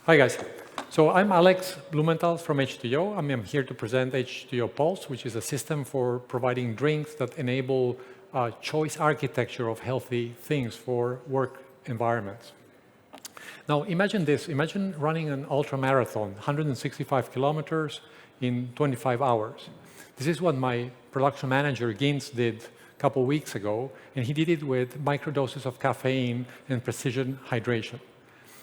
Hi guys. So I'm Alex Blumentals from H2O. I'm here to present H2O Pulse, which is a system for providing drinks that enable choice architecture of healthy things for work environments. Now imagine this. Imagine running an ultra marathon, 165 kilometers in 25 hours. This is what my production manager, Gins, did a couple weeks ago, and he did it with microdoses of caffeine and precision hydration.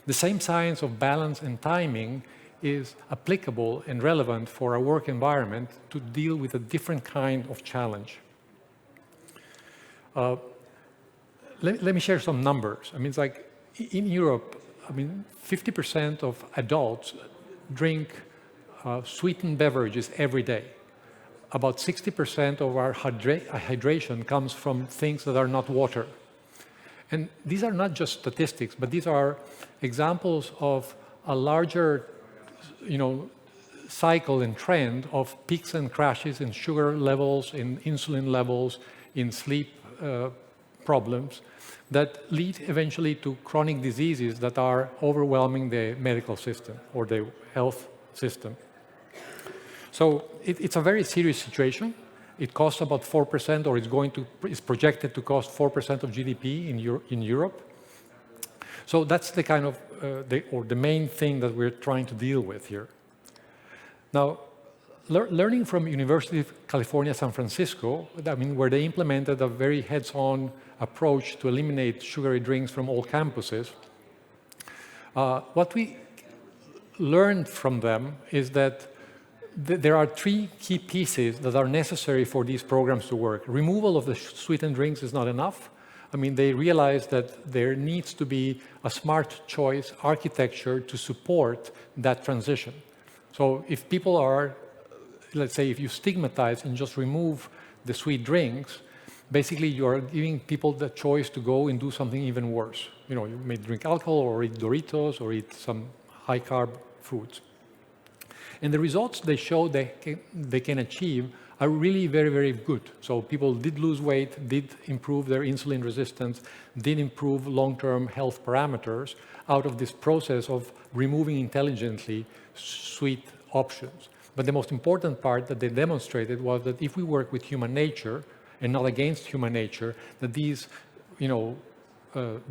The same science of balance and timing is applicable and relevant for a work environment to deal with a different kind of challenge. Let me share some numbers. I mean, it's like in Europe, 50% of adults drink sweetened beverages every day. About 60% of our hydration comes from things that are not water. And these are not just statistics, but these are examples of a larger, cycle and trend of peaks and crashes in sugar levels, in insulin levels, in sleep problems that lead eventually to chronic diseases that are overwhelming the medical system or the health system. So it's a very serious situation. It costs about 4%, or is projected to cost 4% of GDP in Europe. So that's the kind of, the main thing that we're trying to deal with here. Now, learning from University of California, San Francisco, where they implemented a very heads-on approach to eliminate sugary drinks from all campuses, what we learned from them is that there are three key pieces that are necessary for these programs to work. Removal of the sweetened drinks is not enough. They realize that there needs to be a smart choice architecture to support that transition. So if people are, let's say, if you stigmatize and just remove the sweet drinks, basically you are giving people the choice to go and do something even worse. You may drink alcohol or eat Doritos or eat some high-carb foods. And the results they show they can achieve are really very, very good. So people did lose weight, did improve their insulin resistance, did improve long-term health parameters out of this process of removing intelligently sweet options. But the most important part that they demonstrated was that if we work with human nature and not against human nature, that these,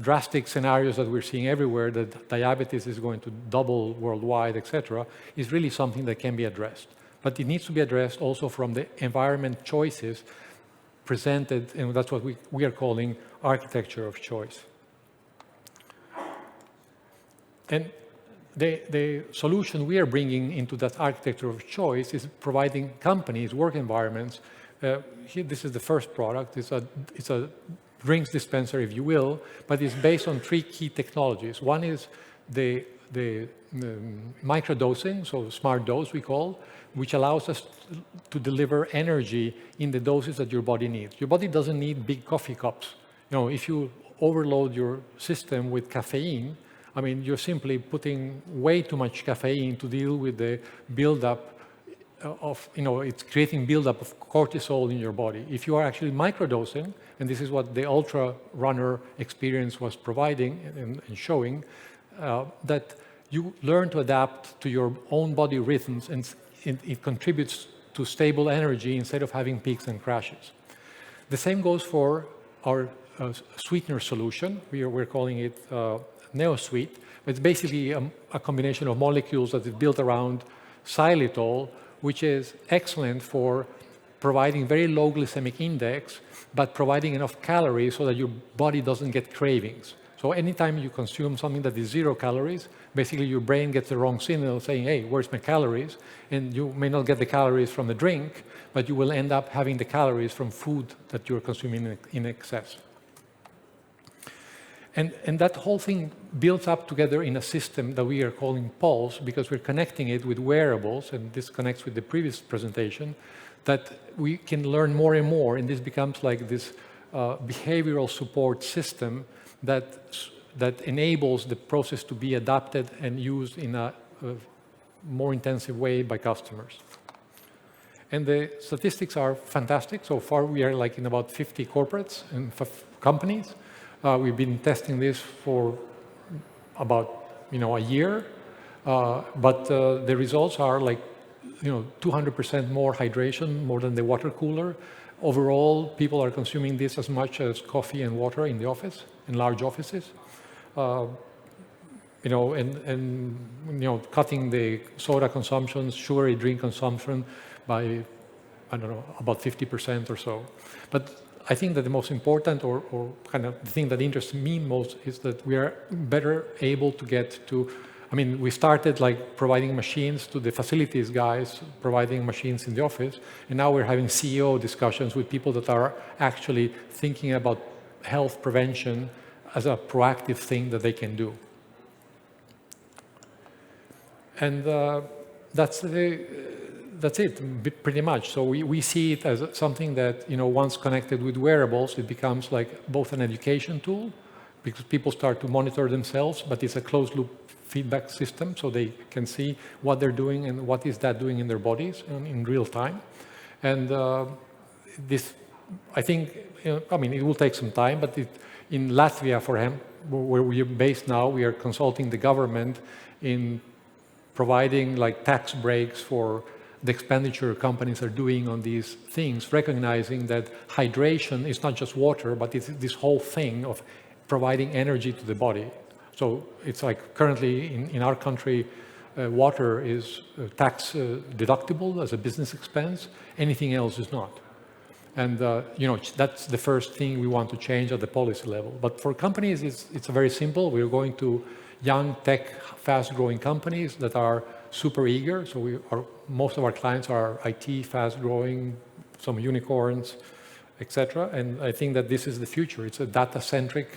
drastic scenarios that we're seeing everywhere, that diabetes is going to double worldwide, etc., is really something that can be addressed. But it needs to be addressed also from the environment choices presented, and that's what we are calling architecture of choice. And the solution we are bringing into that architecture of choice is providing companies, work environments. Here, this is the first product. It's a drinks dispenser, if you will, but it's based on three key technologies. One is the microdosing, so smart dose we call, which allows us to deliver energy in the doses that your body needs. Your body doesn't need big coffee cups. If you overload your system with caffeine, you're simply putting way too much caffeine to deal with the buildup of, it's creating buildup of cortisol in your body. If you are actually microdosing, and this is what the ultra runner experience was providing and showing, that you learn to adapt to your own body rhythms, and it contributes to stable energy instead of having peaks and crashes. The same goes for our sweetener solution. We're calling it NeoSweet. It's basically a combination of molecules that is built around xylitol, which is excellent for providing very low glycemic index, but providing enough calories so that your body doesn't get cravings. So anytime you consume something that is 0 calories, basically your brain gets the wrong signal saying, hey, where's my calories? And you may not get the calories from the drink, but you will end up having the calories from food that you're consuming in excess. And that whole thing builds up together in a system that we are calling Pulse, because we're connecting it with wearables, and this connects with the previous presentation, that we can learn more and more, and this becomes like this behavioral support system that enables the process to be adapted and used in a more intensive way by customers. And the statistics are fantastic. So far, we are like in about 50 corporates and companies. We've been testing this for about a year. But the results are like, 200% more hydration, more than the water cooler. Overall, people are consuming this as much as coffee and water in the office, in large offices. Cutting the soda consumption, sugary drink consumption by, I don't know, about 50% or so. But I think that the most important, or kind of the thing that interests me most, is that we are better able to get to, we started like providing machines to the facilities guys, providing machines in the office, and now we're having CEO discussions with people that are actually thinking about health prevention as a proactive thing that they can do. And that's it, pretty much. So we see it as something that, once connected with wearables, it becomes like both an education tool, because people start to monitor themselves, but it's a closed-loop feedback system, so they can see what they're doing and what is that doing in their bodies in real time. And this, I think, it will take some time, but in Latvia, for him, where we are based now, we are consulting the government in providing like tax breaks for the expenditure companies are doing on these things, recognizing that hydration is not just water, but it's this whole thing of providing energy to the body. So it's like currently in our country, water is tax deductible as a business expense. Anything else is not. And that's the first thing we want to change at the policy level. But for companies, it's very simple. We're going to young, tech, fast-growing companies that are super eager. So most of our clients are IT, fast-growing, some unicorns, etc. And I think that this is the future. It's a data-centric,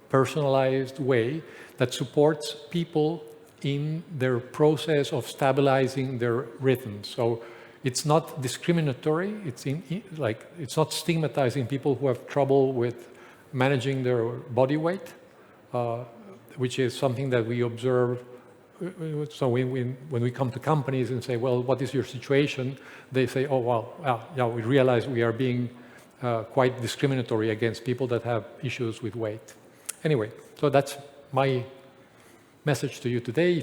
personalized way that supports people in their process of stabilizing their rhythms. So it's not discriminatory. It's not stigmatizing people who have trouble with managing their body weight, which is something that we observe. So when we come to companies and say, well, what is your situation? They say, oh, well, yeah, we realize we are being quite discriminatory against people that have issues with weight. Anyway, so that's my message to you today.